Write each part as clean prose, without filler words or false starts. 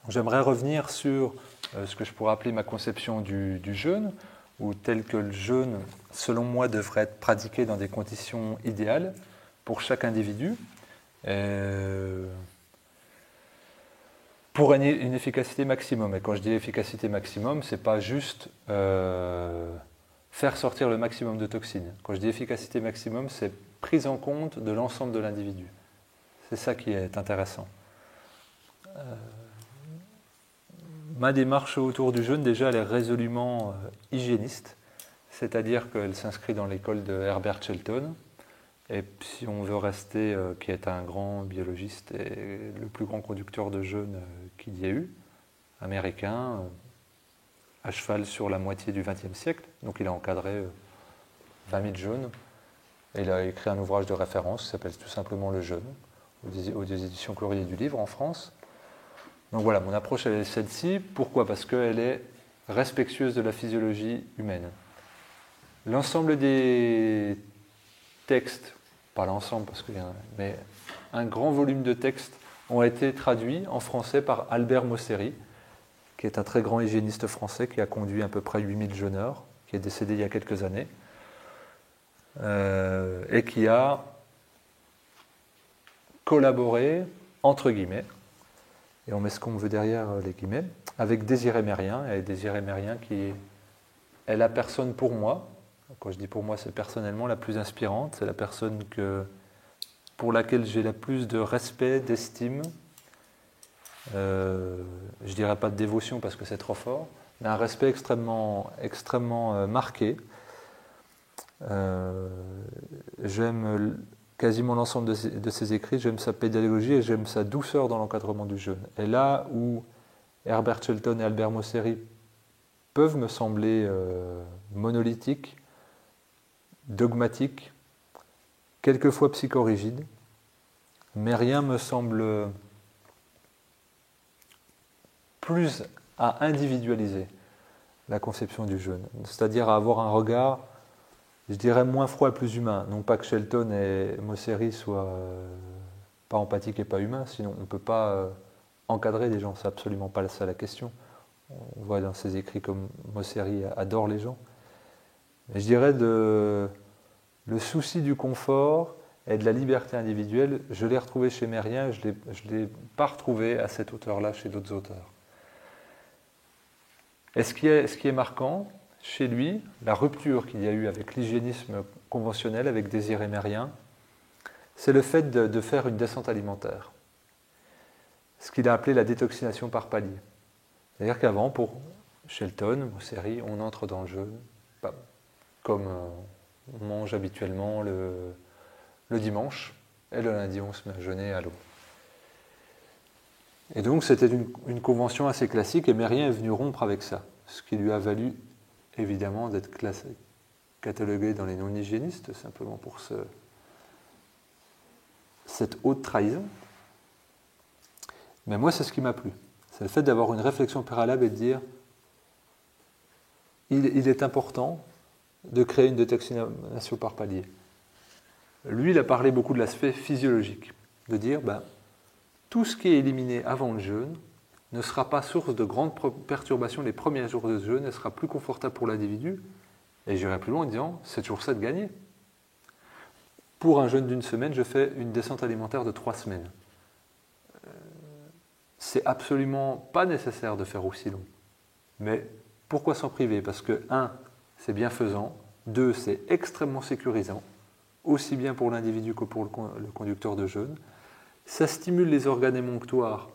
J'aimerais revenir sur ce que je pourrais appeler ma conception du jeûne, ou tel que le jeûne, selon moi, devrait être pratiqué dans des conditions idéales pour chaque individu, pour une efficacité maximum. Et quand je dis efficacité maximum, ce n'est pas juste faire sortir le maximum de toxines. Quand je dis efficacité maximum, c'est prise en compte de l'ensemble de l'individu. C'est ça qui est intéressant. Ma démarche autour du jeûne, déjà, elle est résolument hygiéniste, c'est-à-dire qu'elle s'inscrit dans l'école de Herbert Shelton. Et si on veut rester, qui est un grand biologiste et le plus grand conducteur de jeûne qu'il y ait eu, américain, à cheval sur la moitié du XXe siècle, donc il a encadré 20 000 jeûnes, et il a écrit un ouvrage de référence qui s'appelle tout simplement Le Jeûne, aux éditions Courrier du Livre en France. Donc voilà, mon approche est celle-ci. Pourquoi ? Parce qu'elle est respectueuse de la physiologie humaine. L'ensemble des textes, pas l'ensemble parce qu'il y a mais un grand volume de textes ont été traduits en français par Albert Mosseri, qui est un très grand hygiéniste français qui a conduit à peu près 8000 jeûneurs, qui est décédé il y a quelques années, et qui a collaboré, entre guillemets, et on met ce qu'on veut derrière les guillemets, avec Désiré Mérien, et Désiré Mérien qui est la personne pour moi, quand je dis pour moi, c'est personnellement la plus inspirante, c'est la personne pour laquelle j'ai le plus de respect, d'estime, je ne dirais pas de dévotion parce que c'est trop fort, mais un respect extrêmement marqué. J'aime quasiment l'ensemble de ses écrits, j'aime sa pédagogie et j'aime sa douceur dans l'encadrement du jeûne. Et là où Herbert Shelton et Albert Mosseri peuvent me sembler monolithiques, dogmatiques, quelquefois psychorigides, mais rien me semble plus à individualiser la conception du jeûne, c'est-à-dire à avoir un regard, je dirais, moins froid et plus humain. Non pas que Shelton et Mosseri soient pas empathiques et pas humains, sinon on ne peut pas encadrer des gens, c'est absolument pas ça la question. On voit dans ses écrits comme Mosseri adore les gens. Mais je dirais le souci du confort et de la liberté individuelle, je l'ai retrouvé chez Mérien, je ne l'ai pas retrouvé à cette hauteur-là chez d'autres auteurs. Et ce qui est marquant, chez lui, la rupture qu'il y a eu avec l'hygiénisme conventionnel, avec Désiré Mérien, c'est le fait de faire une descente alimentaire. Ce qu'il a appelé la détoxination par palier. C'est-à-dire qu'avant, pour Shelton, Mosseri, on entre dans le jeûne, comme on mange habituellement le dimanche, et le lundi, on se met à jeûner à l'eau. Et donc, c'était une convention assez classique, et Mérien est venu rompre avec ça, ce qui lui a valu, évidemment, d'être catalogué dans les non-hygiénistes, simplement pour cette haute trahison. Mais moi, c'est ce qui m'a plu. C'est le fait d'avoir une réflexion préalable et de dire il est important de créer une détoxination par palier. Lui, il a parlé beaucoup de l'aspect physiologique, de dire tout ce qui est éliminé avant le jeûne ne sera pas source de grandes perturbations les premiers jours de jeûne, elle sera plus confortable pour l'individu. Et j'irai plus loin en disant c'est toujours ça de gagner. Pour un jeûne d'une semaine, je fais une descente alimentaire de 3 semaines. C'est absolument pas nécessaire de faire aussi long. Mais pourquoi s'en priver ? Parce que 1, c'est bienfaisant, 2, c'est extrêmement sécurisant, aussi bien pour l'individu que pour le conducteur de jeûne. Ça stimule les organes émonctoires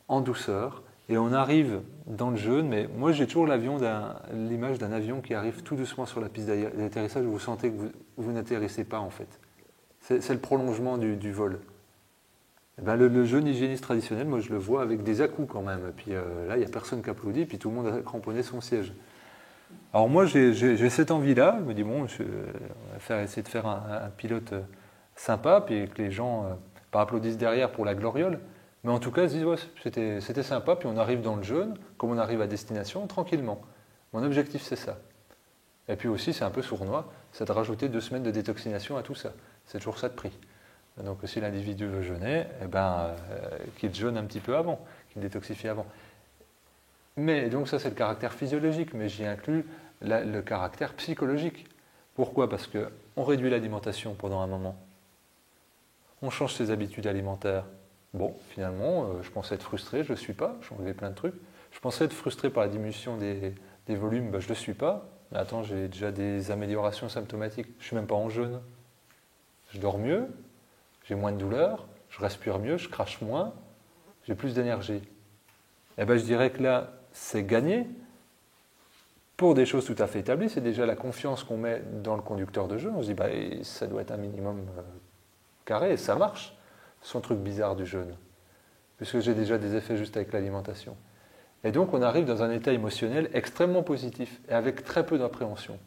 en douceur, et on arrive dans le jeûne, mais moi j'ai toujours l'image d'un avion qui arrive tout doucement sur la piste d'atterrissage, où vous sentez que vous n'atterrissez pas en fait. C'est le prolongement du vol. Le jeûne hygiéniste traditionnel, moi je le vois avec des à-coups quand même. Et puis là, il n'y a personne qui applaudit, puis tout le monde a cramponné son siège. Alors moi, j'ai cette envie-là. Je me dis, bon, je vais essayer de faire un pilote sympa, puis que les gens pas applaudissent derrière pour la gloriole. Mais en tout cas, ils se disent, ouais, c'était sympa, puis on arrive dans le jeûne, comme on arrive à destination, tranquillement. Mon objectif, c'est ça. Et puis aussi, c'est un peu sournois, c'est de rajouter 2 semaines de détoxination à tout ça. C'est toujours ça de prix. Donc si l'individu veut jeûner, qu'il jeûne un petit peu avant, qu'il détoxifie avant. Mais donc ça c'est le caractère physiologique, mais j'y inclus le caractère psychologique. Pourquoi? Parce qu'on réduit l'alimentation pendant un moment. On change ses habitudes alimentaires. Bon, finalement, je pensais être frustré, je ne le suis pas, j'ai enlevé plein de trucs. Je pensais être frustré par la diminution des volumes, ben, je ne le suis pas. Mais attends, j'ai déjà des améliorations symptomatiques. Je ne suis même pas en jeûne. Je dors mieux, j'ai moins de douleur, je respire mieux, je crache moins, j'ai plus d'énergie. Eh ben, je dirais que là, c'est gagné. Pour des choses tout à fait établies, c'est déjà la confiance qu'on met dans le conducteur de jeûne. On se dit, bah, ça doit être un minimum carré, et ça marche, son truc bizarre du jeûne, puisque j'ai déjà des effets juste avec l'alimentation. Et donc on arrive dans un état émotionnel extrêmement positif, et avec très peu d'appréhension.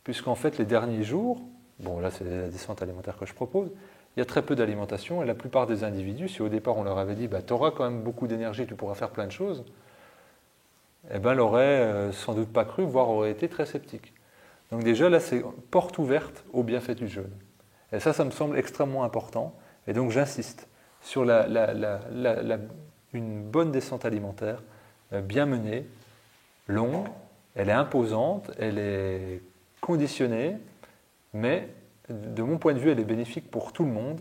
Puisqu'en fait, les derniers jours, bon là c'est la descente alimentaire que je propose, il y a très peu d'alimentation, et la plupart des individus, si au départ on leur avait dit, bah, tu auras quand même beaucoup d'énergie, tu pourras faire plein de choses, eh ben, l'aurait sans doute pas cru, voire aurait été très sceptique. Donc déjà, là, c'est porte ouverte au bienfait du jeûne. Et ça me semble extrêmement important. Et donc j'insiste sur une bonne descente alimentaire, bien menée, longue, elle est imposante, elle est conditionnée, mais de mon point de vue, elle est bénéfique pour tout le monde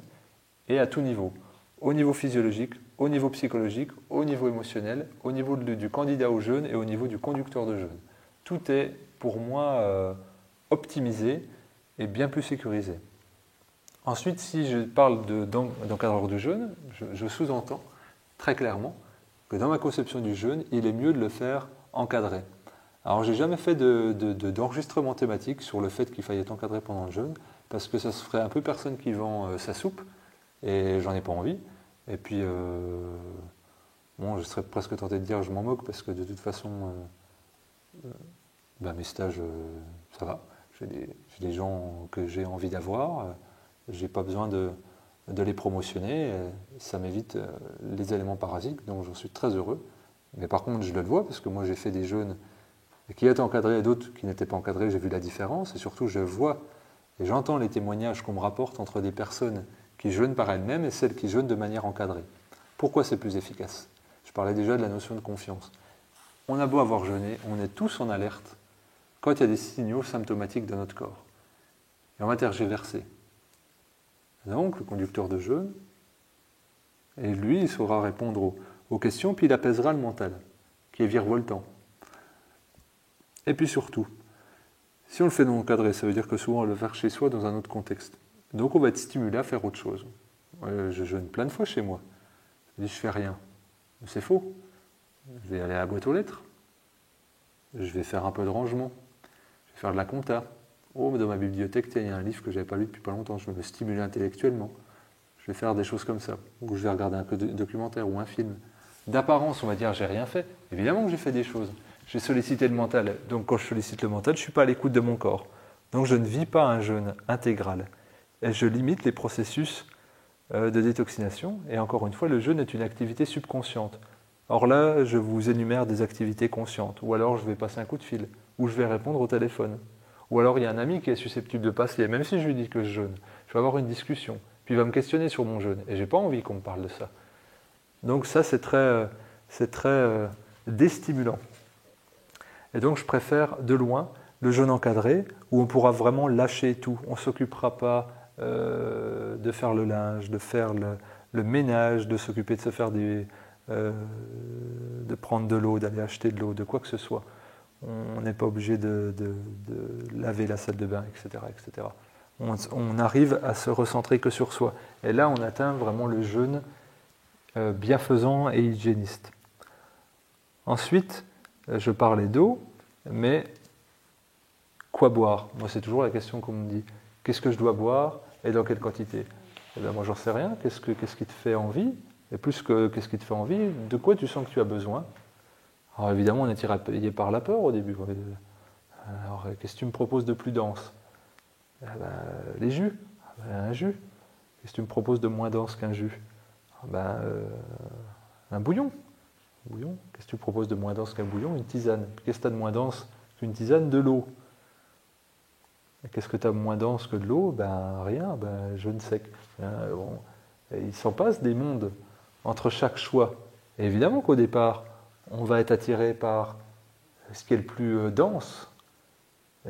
et à tout niveau. Au niveau physiologique, au niveau psychologique, au niveau émotionnel, au niveau du candidat au jeûne et au niveau du conducteur de jeûne. Tout est pour moi optimisé et bien plus sécurisé. Ensuite, si je parle d'encadreur du jeûne, je sous-entends très clairement que dans ma conception du jeûne, il est mieux de le faire encadré. Alors, j'ai jamais fait d'enregistrement thématique sur le fait qu'il fallait être encadré pendant le jeûne, parce que ça se ferait un peu personne qui vend sa soupe, et j'en ai pas envie. Et puis, bon, je serais presque tenté de dire je m'en moque, parce que de toute façon, mes stages, ça va. J'ai des gens que j'ai envie d'avoir. J'ai pas besoin de les promotionner. Ça m'évite les éléments parasites, donc j'en suis très heureux. Mais par contre, je le vois, parce que moi, j'ai fait des jeûnes qui étaient encadrés et d'autres qui n'étaient pas encadrés. J'ai vu la différence. Et surtout, je vois et j'entends les témoignages qu'on me rapporte entre des personnes qui jeûnent par elles-mêmes et celles qui jeûnent de manière encadrée. Pourquoi c'est plus efficace? Je parlais déjà de la notion de confiance. On a beau avoir jeûné, on est tous en alerte quand il y a des signaux symptomatiques de notre corps. Et on va tergiverser. Donc, le conducteur de jeûne, et lui, il saura répondre aux questions, puis il apaisera le mental, qui est virevoltant. Et puis surtout, si on le fait non encadré, ça veut dire que souvent on va le faire chez soi dans un autre contexte. Donc on va être stimulé à faire autre chose. Je jeûne plein de fois chez moi. Je dis je fais rien. C'est faux. Je vais aller à la boîte aux lettres. Je vais faire un peu de rangement. Je vais faire de la compta. Oh, mais dans ma bibliothèque, il y a un livre que je n'avais pas lu depuis pas longtemps. Je vais me stimuler intellectuellement. Je vais faire des choses comme ça. Ou je vais regarder un documentaire ou un film. D'apparence, on va dire j'ai rien fait. Évidemment que j'ai fait des choses. J'ai sollicité le mental. Donc quand je sollicite le mental, je ne suis pas à l'écoute de mon corps. Donc je ne vis pas un jeûne intégral. Et je limite les processus de détoxination. Et encore une fois, le jeûne est une activité subconsciente. Or là, je vous énumère des activités conscientes. Ou alors je vais passer un coup de fil. Ou je vais répondre au téléphone. Ou alors il y a un ami qui est susceptible de passer. Même si je lui dis que je jeûne, je vais avoir une discussion. Puis il va me questionner sur mon jeûne. Et je n'ai pas envie qu'on me parle de ça. Donc ça, c'est très déstimulant. Et donc je préfère de loin le jeûne encadré, où on pourra vraiment lâcher tout. On ne s'occupera pas de faire le linge, de faire le ménage, de s'occuper de se faire de prendre de l'eau, d'aller acheter de l'eau, de quoi que ce soit. On n'est pas obligé de laver la salle de bain, etc. etc. On arrive à se recentrer que sur soi. Et là, on atteint vraiment le jeûne bienfaisant et hygiéniste. Ensuite, je parlais d'eau, mais quoi boire? Moi, c'est toujours la question qu'on me dit. Qu'est-ce que je dois boire et dans quelle quantité? Eh bien, moi, j'en sais rien. Qu'est-ce qui te fait envie? Et plus que qu'est-ce qui te fait envie, de quoi tu sens que tu as besoin? Alors évidemment, on est tiraillé par la peur au début. Alors, qu'est-ce que tu me proposes de plus dense? Eh ben, les jus. Un jus. Qu'est-ce que tu me proposes de moins dense qu'un jus? Un bouillon. Qu'est-ce que tu proposes de moins dense qu'un bouillon? Une tisane. Qu'est-ce que tu as de moins dense qu'une tisane? De l'eau. Qu'est-ce que tu as de moins dense que de l'eau? Rien, jaune sec. Il s'en passe des mondes entre chaque choix. Et évidemment qu'au départ, on va être attiré par ce qui est le plus dense,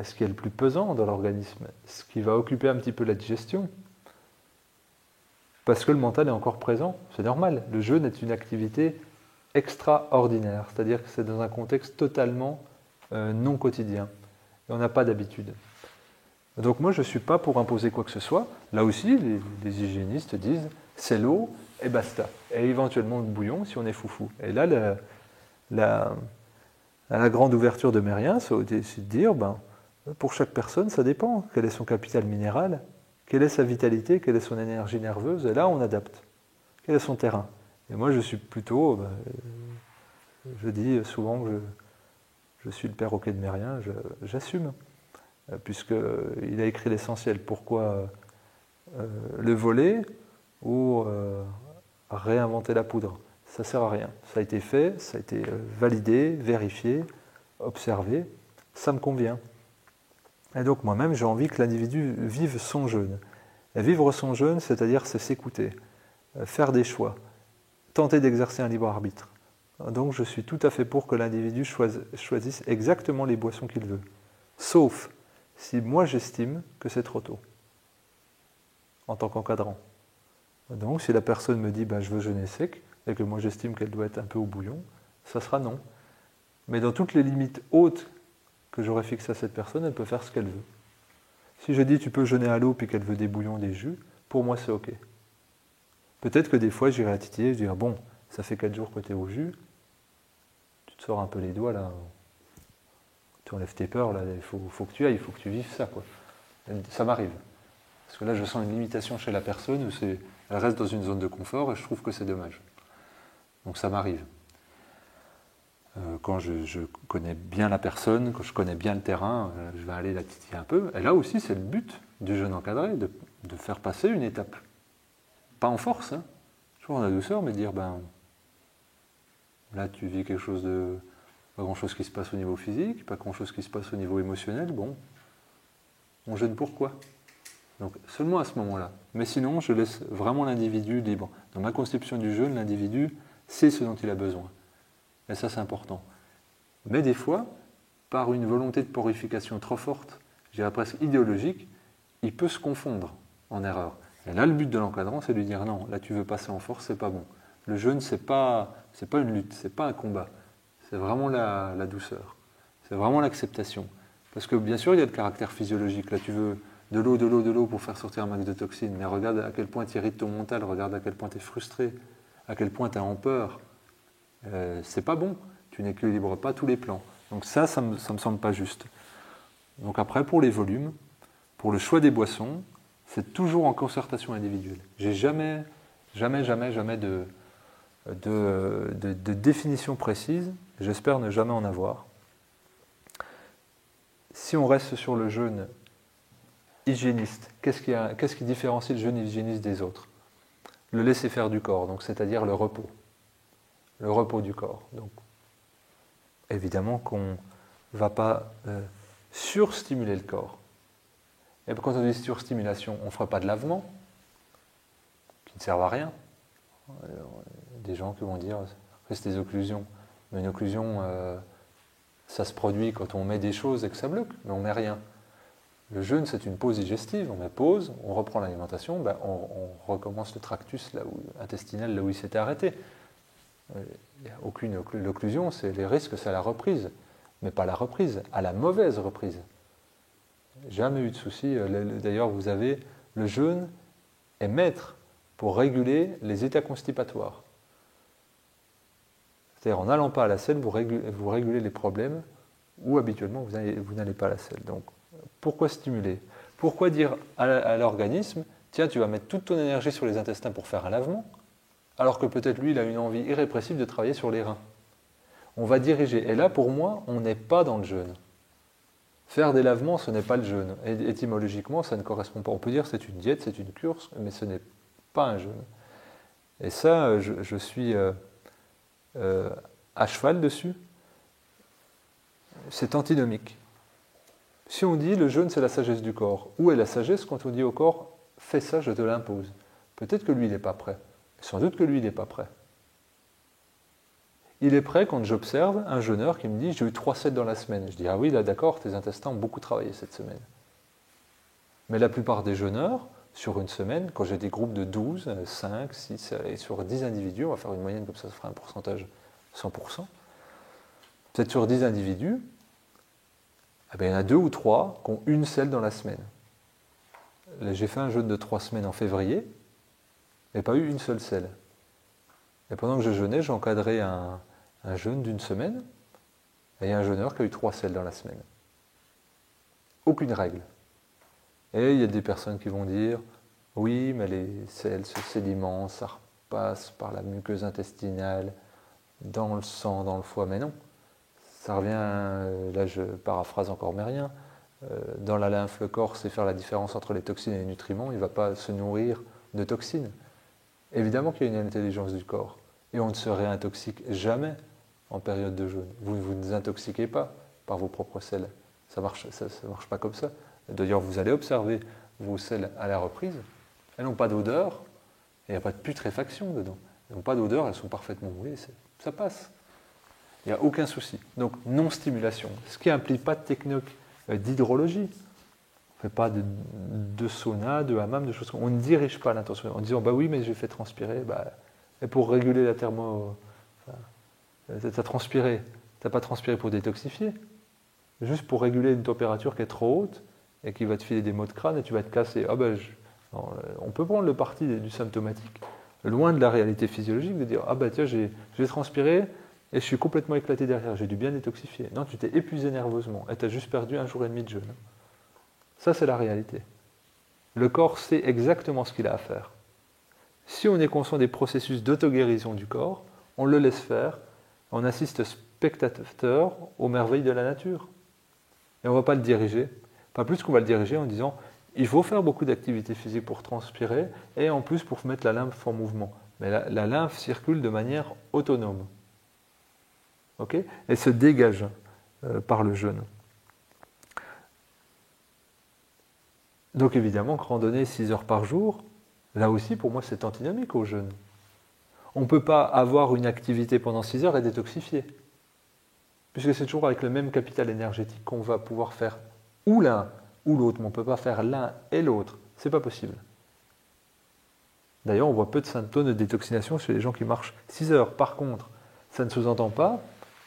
ce qui est le plus pesant dans l'organisme, ce qui va occuper un petit peu la digestion. Parce que le mental est encore présent, c'est normal. Le jeûne est une activité extraordinaire, c'est-à-dire que c'est dans un contexte totalement non quotidien. Et on n'a pas d'habitude. Donc moi, je ne suis pas pour imposer quoi que ce soit. Là aussi, les hygiénistes disent, c'est l'eau et basta. Et éventuellement le bouillon si on est foufou. Et là, la grande ouverture de Mérien, c'est de dire, pour chaque personne, ça dépend. Quel est son capital minéral? Quelle est sa vitalité? Quelle est son énergie nerveuse? Et là, on adapte. Quel est son terrain? Et moi, je suis plutôt... je dis souvent que je suis le perroquet de Mérien, j'assume. Puisqu'il a écrit l'essentiel. Pourquoi le voler ou réinventer la poudre? Ça ne sert à rien. Ça a été fait, ça a été validé, vérifié, observé. Ça me convient. Et donc moi-même, j'ai envie que l'individu vive son jeûne. Et vivre son jeûne, c'est-à-dire c'est s'écouter, faire des choix, tenter d'exercer un libre arbitre. Donc je suis tout à fait pour que l'individu choisisse exactement les boissons qu'il veut. Sauf si moi j'estime que c'est trop tôt, en tant qu'encadrant. Donc si la personne me dit je veux jeûner sec, et que moi j'estime qu'elle doit être un peu au bouillon, ça sera non. Mais dans toutes les limites hautes que j'aurais fixées à cette personne, elle peut faire ce qu'elle veut. Si je dis tu peux jeûner à l'eau puis qu'elle veut des bouillons, des jus, pour moi c'est ok. Peut-être que des fois j'irai la titiller et dire bon, ça fait 4 jours que tu es au jus, tu te sors un peu les doigts là, tu enlèves tes peurs là, il faut que tu ailles, il faut que tu vives ça quoi. Ça m'arrive. Parce que là je sens une limitation chez la personne où elle reste dans une zone de confort et je trouve que c'est dommage. Donc ça m'arrive. Quand je connais bien la personne, quand je connais bien le terrain, je vais aller la titiller un peu. Et là aussi, c'est le but du jeûne encadré, de faire passer une étape. Pas en force, toujours en la douceur, mais dire, là tu vis quelque chose de... Pas grand-chose qui se passe au niveau physique, pas grand-chose qui se passe au niveau émotionnel, on jeûne pourquoi? Donc seulement à ce moment-là. Mais sinon, je laisse vraiment l'individu libre. Dans ma conception du jeûne, l'individu sait ce dont il a besoin. Et ça, c'est important. Mais des fois, par une volonté de purification trop forte, je dirais presque idéologique, il peut se confondre en erreur. Et là, le but de l'encadrant, c'est de lui dire non, là tu veux passer en force, c'est pas bon. Le jeûne, c'est pas une lutte, c'est pas un combat. C'est vraiment la douceur. C'est vraiment l'acceptation. Parce que bien sûr, il y a le caractère physiologique. Là, tu veux de l'eau pour faire sortir un max de toxines. Mais regarde à quel point tu irrites ton mental, regarde à quel point tu es frustré, à quel point tu es en peur. C'est pas bon. Tu n'équilibres pas tous les plans. Donc ça me semble pas juste. Donc après, pour les volumes, pour le choix des boissons, c'est toujours en concertation individuelle. J'ai jamais de définition précise. J'espère ne jamais en avoir. Si on reste sur le jeûne hygiéniste, qu'est-ce qui différencie le jeûne hygiéniste des autres? Le laisser faire du corps, donc c'est-à-dire le repos du corps. Donc, évidemment qu'on ne va pas surstimuler le corps. Et quand on dit surstimulation, on ne fera pas de lavement, qui ne servent à rien. Des gens qui vont dire, c'est des occlusions. Mais une occlusion, ça se produit quand on met des choses et que ça bloque, mais on ne met rien. Le jeûne, c'est une pause digestive. On met pause, on reprend l'alimentation, on recommence le tractus intestinal là où il s'était arrêté. Il n'y a aucune occlusion, les risques, c'est à la reprise. Mais pas la reprise, à la mauvaise reprise. Jamais eu de souci. D'ailleurs, vous avez le jeûne est maître pour réguler les états constipatoires. C'est-à-dire, en n'allant pas à la selle, vous régulez les problèmes où habituellement vous n'allez pas à la selle. Donc, pourquoi stimuler? Pourquoi dire à l'organisme, tiens, tu vas mettre toute ton énergie sur les intestins pour faire un lavement, alors que peut-être lui, il a une envie irrépressible de travailler sur les reins. On va diriger. Et là, pour moi, on n'est pas dans le jeûne. Faire des lavements, ce n'est pas le jeûne. Et étymologiquement, ça ne correspond pas. On peut dire que c'est une diète, c'est une cure, mais ce n'est pas un jeûne. Et ça, je suis à cheval dessus. C'est antinomique. Si on dit le jeûne, c'est la sagesse du corps, où est la sagesse quand on dit au corps, fais ça, je te l'impose? Peut-être que lui, il n'est pas prêt. Sans doute que lui, il n'est pas prêt. il est prêt quand j'observe un jeûneur qui me dit « j'ai eu 3 selles dans la semaine ». Je dis « ah oui, là d'accord, tes intestins ont beaucoup travaillé cette semaine ». Mais la plupart des jeûneurs, sur une semaine, quand j'ai des groupes de 12, 5, 6, et sur 10 individus, on va faire une moyenne comme ça fera un pourcentage 100%, peut-être sur 10 individus, eh bien, il y en a 2 ou 3 qui ont une selle dans la semaine. Là, j'ai fait un jeûne de 3 semaines en février, et pas eu une seule selle. Et pendant que je jeûnais, j'encadrais un jeûne d'une semaine, et il y a un jeûneur qui a eu 3 selles dans la semaine. Aucune règle. Et il y a des personnes qui vont dire « oui, mais les selles, ce sédiment, ça repasse par la muqueuse intestinale, dans le sang, dans le foie ». Mais non, ça revient, là je paraphrase encore mais rien, dans la lymphe, le corps sait faire la différence entre les toxines et les nutriments, il ne va pas se nourrir de toxines. Évidemment qu'il y a une intelligence du corps, et on ne se réintoxique jamais en période de jeûne. Vous ne vous intoxiquez pas par vos propres selles, ça marche pas comme ça. D'ailleurs, vous allez observer vos selles à la reprise, elles n'ont pas d'odeur, il n'y a pas de putréfaction dedans. Elles n'ont pas d'odeur, elles sont parfaitement mouillées, ça passe. Il n'y a aucun souci. Donc, non-stimulation, ce qui n'implique pas de technique d'hydrologie. On ne fait pas de sauna, de hammam, de choses comme ça. On ne dirige pas l'intention. En disant, bah oui, mais j'ai fait transpirer. Et pour réguler la thermo... tu as transpiré. Tu n'as pas transpiré pour détoxifier. Juste pour réguler une température qui est trop haute et qui va te filer des maux de crâne et tu vas te casser. Non, on peut prendre le parti du symptomatique, loin de la réalité physiologique, de dire, ah bah tiens, j'ai transpiré et je suis complètement éclaté derrière, j'ai dû bien détoxifier. Non, tu t'es épuisé nerveusement et tu as juste perdu 1 jour et demi de jeûne. Ça, c'est la réalité. Le corps sait exactement ce qu'il a à faire. Si on est conscient des processus d'auto-guérison du corps, on le laisse faire, on assiste spectateur aux merveilles de la nature. Et on ne va pas le diriger, pas plus qu'on va le diriger en disant il faut faire beaucoup d'activité physique pour transpirer et en plus pour mettre la lymphe en mouvement. Mais la lymphe circule de manière autonome. Okay, elle se dégage par le jeûne. Donc évidemment, randonner 6 heures par jour, là aussi pour moi c'est antinomique au jeûne. On ne peut pas avoir une activité pendant 6 heures et détoxifier. Puisque c'est toujours avec le même capital énergétique qu'on va pouvoir faire ou l'un ou l'autre, mais on ne peut pas faire l'un et l'autre, c'est pas possible. D'ailleurs, on voit peu de symptômes de détoxination chez les gens qui marchent 6 heures. Par contre, ça ne sous-entend pas,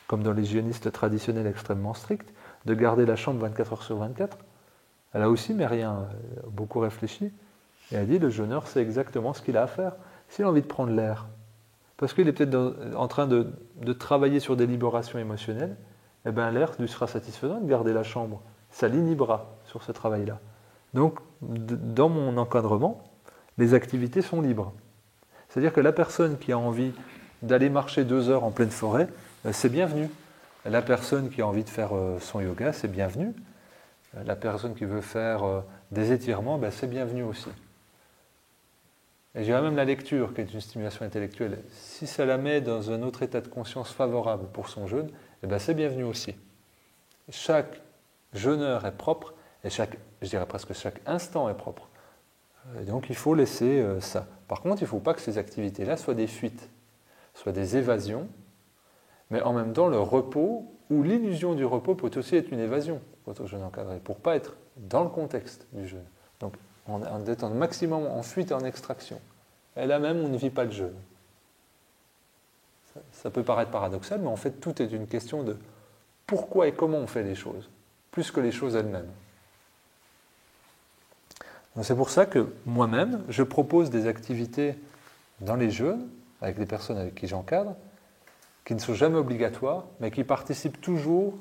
comme dans les hygiénistes traditionnels extrêmement stricts, de garder la chambre 24 heures sur 24. Elle a aussi, mais rien, beaucoup réfléchi, et a dit, le jeûneur sait exactement ce qu'il a à faire. S'il a envie de prendre l'air, parce qu'il est peut-être en train de travailler sur des libérations émotionnelles, eh bien l'air lui sera satisfaisant de garder la chambre. Ça l'inhibera sur ce travail-là. Donc, dans mon encadrement, les activités sont libres. C'est-à-dire que la personne qui a envie d'aller marcher 2 heures en pleine forêt, c'est bienvenu. La personne qui a envie de faire son yoga, c'est bienvenu. La personne qui veut faire des étirements, c'est bienvenu aussi. Et j'irais même la lecture, qui est une stimulation intellectuelle. Si ça la met dans un autre état de conscience favorable pour son jeûne, c'est bienvenu aussi. Chaque jeûneur est propre, et je dirais presque chaque instant est propre. Et donc il faut laisser ça. Par contre, il ne faut pas que ces activités-là soient des fuites, soient des évasions, mais en même temps, le repos ou l'illusion du repos peut aussi être une évasion quand on jeûne encadré, pour ne pas être dans le contexte du jeûne. Donc, en étant maximum en fuite et en extraction. Et là même, on ne vit pas le jeûne. Ça peut paraître paradoxal, mais en fait, tout est une question de pourquoi et comment on fait les choses, plus que les choses elles-mêmes. Donc c'est pour ça que moi-même, je propose des activités dans les jeûnes, avec les personnes avec qui j'encadre, qui ne sont jamais obligatoires, mais qui participent toujours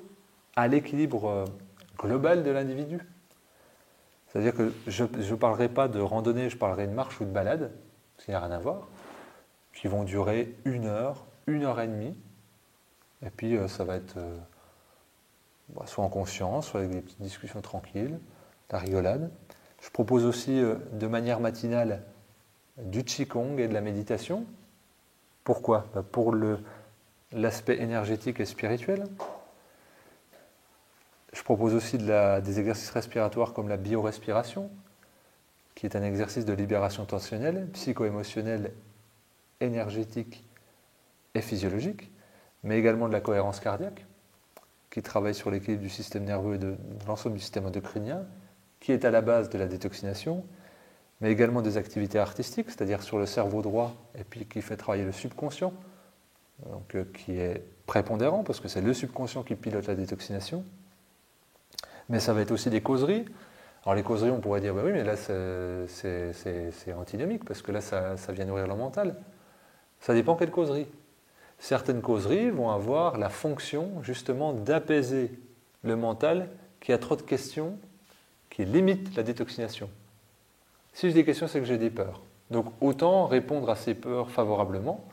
à l'équilibre global de l'individu. C'est-à-dire que je ne parlerai pas de randonnée, je parlerai de marche ou de balade, parce qu'il n'y a rien à voir, qui vont durer 1 heure, 1 heure et demie, et puis ça va être soit en conscience, soit avec des petites discussions tranquilles, la rigolade. Je propose aussi de manière matinale du qigong et de la méditation. Pourquoi ? Pour l'aspect énergétique et spirituel. Je propose aussi des exercices respiratoires comme la biorespiration, qui est un exercice de libération tensionnelle, psycho-émotionnelle, énergétique et physiologique. mais également de la cohérence cardiaque, qui travaille sur l'équilibre du système nerveux et de l'ensemble du système endocrinien, qui est à la base de la détoxination, mais également des activités artistiques, c'est-à-dire sur le cerveau droit, et puis qui fait travailler le subconscient, donc, qui est prépondérant, parce que c'est le subconscient qui pilote la détoxination. Mais ça va être aussi des causeries. Alors les causeries, on pourrait dire, bah oui, mais là c'est antinomique, parce que là ça vient nourrir le mental. Ça dépend quelle causerie. Certaines causeries vont avoir la fonction justement d'apaiser le mental qui a trop de questions, qui limite la détoxination. Si j'ai des questions, c'est que j'ai des peurs. Donc autant répondre à ces peurs favorablement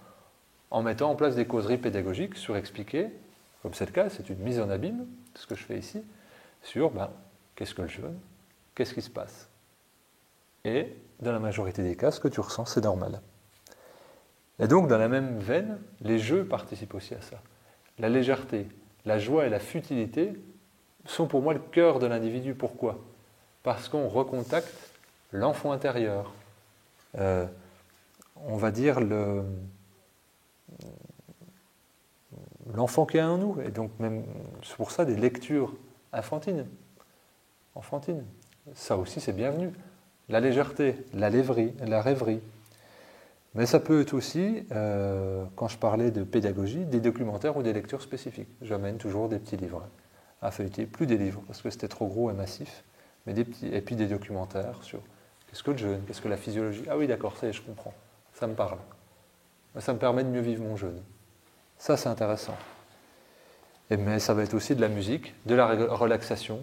en mettant en place des causeries pédagogiques surexpliquées, comme c'est le cas, c'est une mise en abîme, ce que je fais ici, sur qu'est-ce que le jeûne, qu'est-ce qui se passe. Et dans la majorité des cas, ce que tu ressens, c'est normal. Et donc, dans la même veine, les jeux participent aussi à ça. La légèreté, la joie et la futilité sont pour moi le cœur de l'individu. Pourquoi ? Parce qu'on recontacte l'enfant intérieur. On va dire l'enfant qui est en nous. Et donc, même, c'est pour ça des lectures enfantines. Ça aussi, c'est bienvenu. La légèreté, la rêverie. Mais ça peut être aussi, quand je parlais de pédagogie, des documentaires ou des lectures spécifiques. J'amène toujours des petits livres à feuilleter, plus des livres, parce que c'était trop gros et massif, mais des petits, et puis des documentaires sur qu'est-ce que le jeûne, qu'est-ce que la physiologie. Ah oui, d'accord, ça y est, je comprends, ça me parle. Ça me permet de mieux vivre mon jeûne. Ça, c'est intéressant. Mais ça va être aussi de la musique, de la relaxation,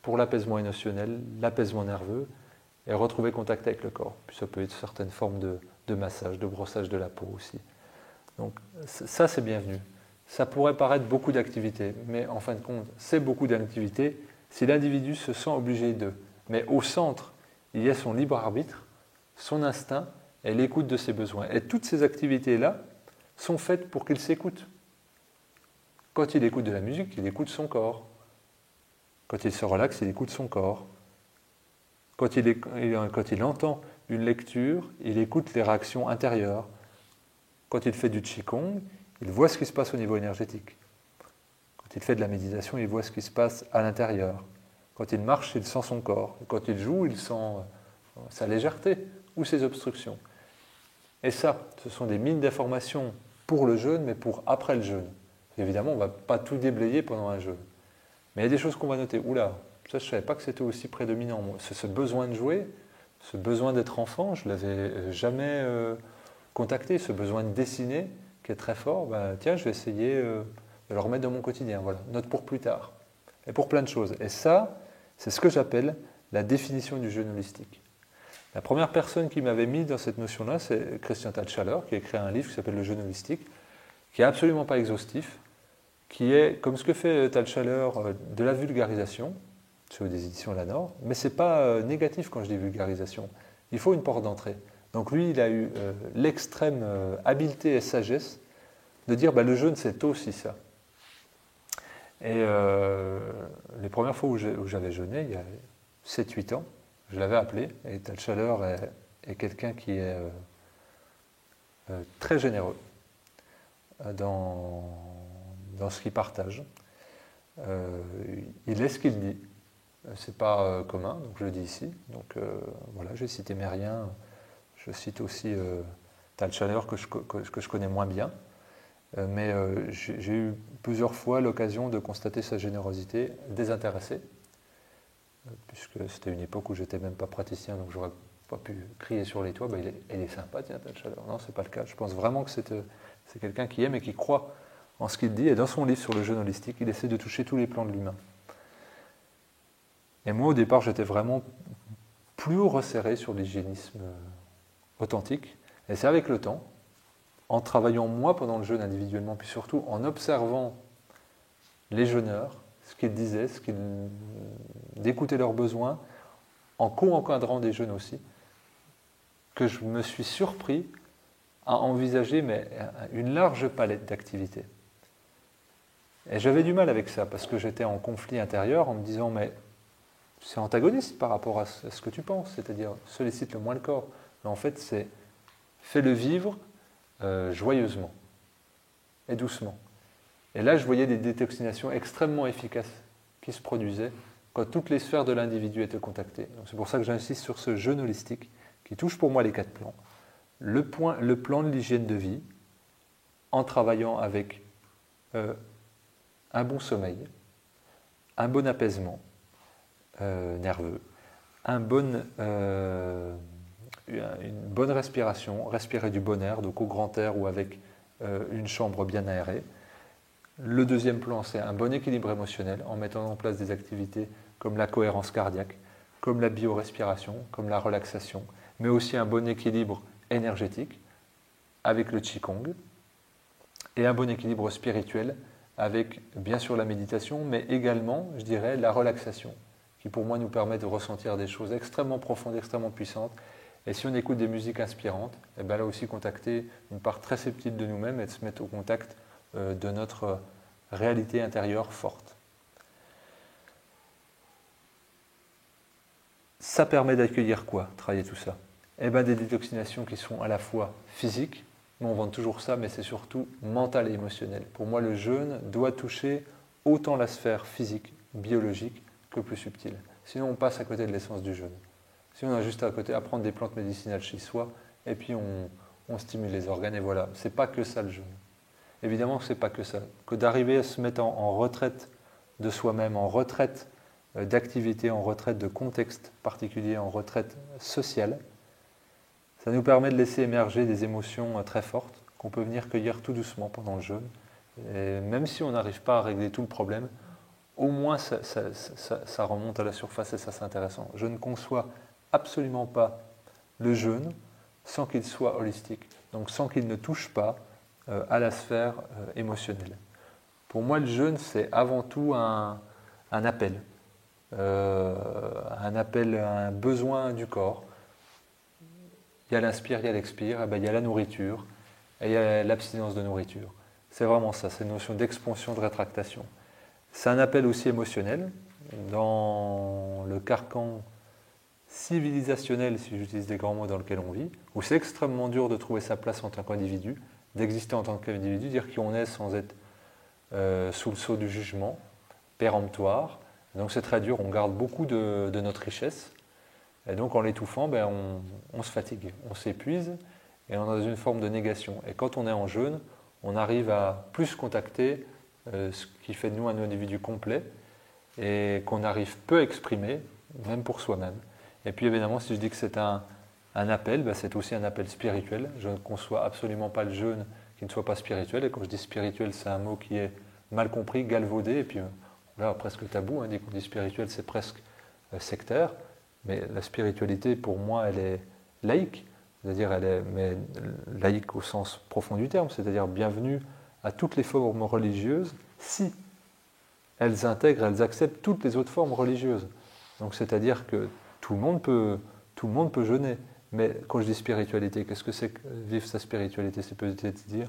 pour l'apaisement émotionnel, l'apaisement nerveux, et retrouver contact avec le corps. Puis ça peut être certaines formes de massage, de brossage de la peau aussi. Donc ça, c'est bienvenu. Ça pourrait paraître beaucoup d'activités, mais en fin de compte, c'est beaucoup d'activités si l'individu se sent obligé d'eux. Mais au centre, il y a son libre arbitre, son instinct et l'écoute de ses besoins. Et toutes ces activités-là sont faites pour qu'il s'écoute. Quand il écoute de la musique, il écoute son corps. Quand il se relaxe, il écoute son corps. Quand il entend une lecture, il écoute les réactions intérieures. Quand il fait du Qigong, il voit ce qui se passe au niveau énergétique. Quand il fait de la méditation, il voit ce qui se passe à l'intérieur. Quand il marche, il sent son corps. Et quand il joue, il sent sa légèreté ou ses obstructions. Et ça, ce sont des mines d'informations pour le jeûne, mais pour après le jeûne. Évidemment, on ne va pas tout déblayer pendant un jeûne. Mais il y a des choses qu'on va noter. Oula, ça, je ne savais pas que c'était aussi prédominant. C'est ce besoin de jouer, ce besoin d'être enfant, je ne l'avais jamais contacté, ce besoin de dessiner qui est très fort. Tiens, je vais essayer de le remettre dans mon quotidien. Voilà, note pour plus tard. Et pour plein de choses. Et ça, c'est ce que j'appelle la définition du jeûne holistique. La première personne qui m'avait mis dans cette notion-là, c'est Christian Thalschaller, qui a écrit un livre qui s'appelle Le jeûne holistique, qui n'est absolument pas exhaustif, qui est, comme ce que fait Thalschaller, de la vulgarisation, sur des éditions Lanor, mais ce n'est pas négatif quand je dis vulgarisation. Il faut une porte d'entrée. Donc lui, il a eu l'extrême habileté et sagesse de dire le jeûne, c'est aussi ça. Et les premières fois où j'avais jeûné, il y a 7-8 ans, je l'avais appelé, et Thalschaller est quelqu'un qui est très généreux dans ce qu'il partage. Il est ce qu'il dit. C'est pas commun, donc je le dis ici. Donc voilà, j'ai cité Mérien, je cite aussi Thalschaller que je connais moins bien. Mais j'ai eu plusieurs fois l'occasion de constater sa générosité désintéressée, puisque c'était une époque où j'étais même pas praticien, donc j'aurais pas pu crier sur les toits, il est sympa, tiens, Thalschaller. Non, c'est pas le cas. Je pense vraiment que c'est quelqu'un qui aime et qui croit en ce qu'il dit. Et dans son livre sur le jeûne holistique, il essaie de toucher tous les plans de l'humain. Et moi, au départ, j'étais vraiment plus resserré sur l'hygiénisme authentique. Et c'est avec le temps, en travaillant moi pendant le jeûne individuellement, puis surtout en observant les jeûneurs, ce qu'ils disaient, d'écouter leurs besoins, en co-encadrant des jeûnes aussi, que je me suis surpris à envisager une large palette d'activités. Et j'avais du mal avec ça, parce que j'étais en conflit intérieur en me disant, mais c'est antagoniste par rapport à ce que tu penses, c'est-à-dire sollicite le moins le corps. Mais en fait, c'est fais-le vivre joyeusement et doucement. Et là, je voyais des détoxinations extrêmement efficaces qui se produisaient quand toutes les sphères de l'individu étaient contactées. C'est pour ça que j'insiste sur ce jeûne holistique qui touche pour moi les 4 plans. Le plan de l'hygiène de vie, en travaillant avec un bon sommeil, un bon apaisement nerveux, une bonne respiration, respirer du bon air, donc au grand air ou avec une chambre bien aérée. Le deuxième plan, c'est un bon équilibre émotionnel en mettant en place des activités comme la cohérence cardiaque, comme la biorespiration, comme la relaxation, mais aussi un bon équilibre énergétique avec le Qigong et un bon équilibre spirituel avec bien sûr la méditation, mais également, je dirais, la relaxation, qui pour moi nous permet de ressentir des choses extrêmement profondes, extrêmement puissantes. Et si on écoute des musiques inspirantes, et bien là aussi contacter une part très subtile de nous-mêmes et de se mettre au contact de notre réalité intérieure forte. Ça permet d'accueillir quoi, travailler tout ça? Eh bien des détoxinations qui sont à la fois physiques, on vend toujours ça, mais c'est surtout mental et émotionnel. Pour moi, le jeûne doit toucher autant la sphère physique, biologique, que plus subtile. Sinon, on passe à côté de l'essence du jeûne. Si on a juste à côté à prendre des plantes médicinales chez soi, et puis on stimule les organes, et voilà. C'est pas que ça le jeûne. Évidemment que c'est pas que ça. Que d'arriver à se mettre en retraite de soi-même, en retraite d'activité, en retraite de contexte particulier, en retraite sociale, ça nous permet de laisser émerger des émotions très fortes qu'on peut venir cueillir tout doucement pendant le jeûne. Et même si on n'arrive pas à régler tout le problème, au moins ça remonte à la surface et ça c'est intéressant. Je ne conçois absolument pas le jeûne sans qu'il soit holistique, donc sans qu'il ne touche pas à la sphère émotionnelle. Pour moi, le jeûne, c'est avant tout un appel. Un appel à un besoin du corps. Il y a l'inspire, il y a l'expire, et bien il y a la nourriture, et il y a l'abstinence de nourriture. C'est vraiment ça, c'est une notion d'expansion, de rétractation. C'est un appel aussi émotionnel. Dans le carcan civilisationnel, si j'utilise des grands mots dans lequel on vit, où c'est extrêmement dur de trouver sa place en tant qu'individu, d'exister en tant qu'individu, dire qui on est sans être sous le sceau du jugement, péremptoire. Donc c'est très dur, on garde beaucoup de notre richesse. Et donc en l'étouffant, ben, on se fatigue, on s'épuise et on est dans une forme de négation. Et quand on est en jeûne, on arrive à plus contacter ce qui fait de nous un individu complet et qu'on arrive peu à exprimer, même pour soi-même. Et puis évidemment, si je dis que c'est un appel, ben, c'est aussi un appel spirituel. Je ne conçois absolument pas le jeûne qui ne soit pas spirituel. Et quand je dis spirituel, c'est un mot qui est mal compris, galvaudé, et puis là, presque tabou. Dès qu'on dit spirituel, c'est presque sectaire. Mais la spiritualité, pour moi, elle est laïque, c'est-à-dire mais laïque au sens profond du terme, c'est-à-dire bienvenue à toutes les formes religieuses si elles intègrent, elles acceptent toutes les autres formes religieuses. Donc c'est-à-dire que tout le monde peut jeûner. Mais quand je dis spiritualité, qu'est-ce que c'est que vivre sa spiritualité? C'est peut-être dire,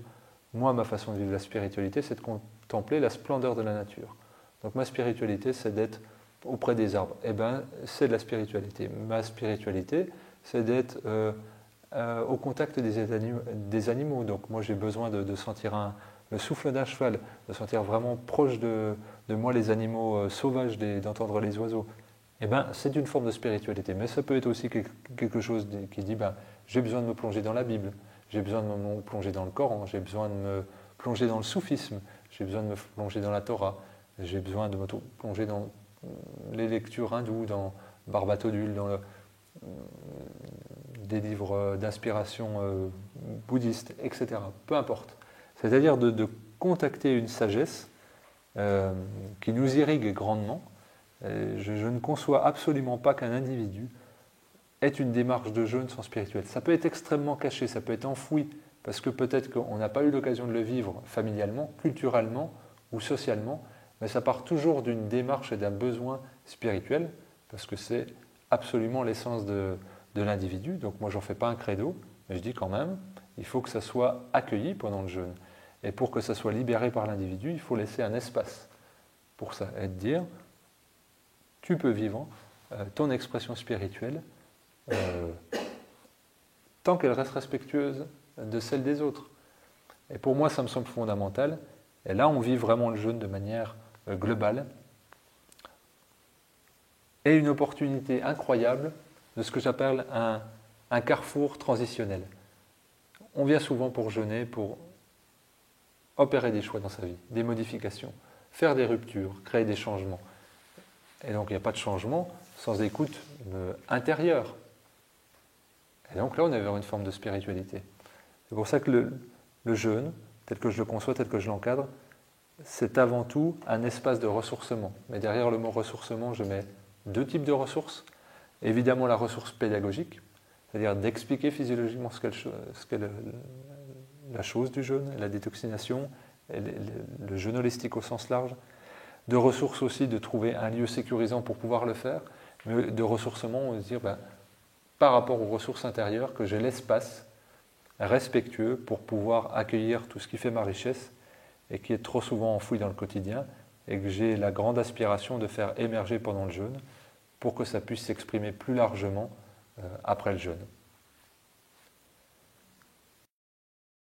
moi, ma façon de vivre la spiritualité, c'est de contempler la splendeur de la nature. Donc ma spiritualité, c'est d'être auprès des arbres. Eh bien, c'est de la spiritualité. Ma spiritualité, c'est d'être au contact des animaux. Donc moi, j'ai besoin de sentir le souffle d'un cheval, de sentir vraiment proche de moi les animaux sauvages, d'entendre les oiseaux. Eh bien, c'est une forme de spiritualité. Mais ça peut être aussi quelque chose qui dit, ben, j'ai besoin de me plonger dans la Bible, j'ai besoin de me plonger dans le Coran, j'ai besoin de me plonger dans le soufisme, j'ai besoin de me plonger dans la Torah, j'ai besoin de me plonger dans les lectures hindoues, dans Barbatodul, dans des livres d'inspiration bouddhiste, etc. Peu importe. C'est-à-dire de contacter une sagesse qui nous irrigue grandement. Je ne conçois absolument pas qu'un individu ait une démarche de jeûne sans spirituel. Ça peut être extrêmement caché, ça peut être enfoui, parce que peut-être qu'on n'a pas eu l'occasion de le vivre familialement, culturellement ou socialement, mais ça part toujours d'une démarche et d'un besoin spirituel, parce que c'est absolument l'essence de l'individu. Donc moi, j'en fais pas un credo, mais je dis quand même, il faut que ça soit accueilli pendant le jeûne. Et pour que ça soit libéré par l'individu, il faut laisser un espace pour ça, et dire, tu peux vivre ton expression spirituelle tant qu'elle reste respectueuse de celle des autres. Et pour moi, ça me semble fondamental. Et là, on vit vraiment le jeûne de manière globale. Et une opportunité incroyable de ce que j'appelle un carrefour transitionnel. On vient souvent pour jeûner, pour opérer des choix dans sa vie, des modifications, faire des ruptures, créer des changements. Et donc il n'y a pas de changement sans écoute intérieure. Et donc là, on est vers une forme de spiritualité. C'est pour ça que le jeûne, tel que je le conçois, tel que je l'encadre, c'est avant tout un espace de ressourcement. Mais derrière le mot ressourcement, je mets deux types de ressources. Évidemment, la ressource pédagogique, c'est-à-dire d'expliquer physiologiquement ce qu'est la chose du jeûne, la détoxination, et le jeûne holistique au sens large. De ressources aussi, de trouver un lieu sécurisant pour pouvoir le faire. Mais de ressourcement, on va se dire, par rapport aux ressources intérieures, que j'ai l'espace respectueux pour pouvoir accueillir tout ce qui fait ma richesse et qui est trop souvent enfoui dans le quotidien, et que j'ai la grande aspiration de faire émerger pendant le jeûne pour que ça puisse s'exprimer plus largement après le jeûne.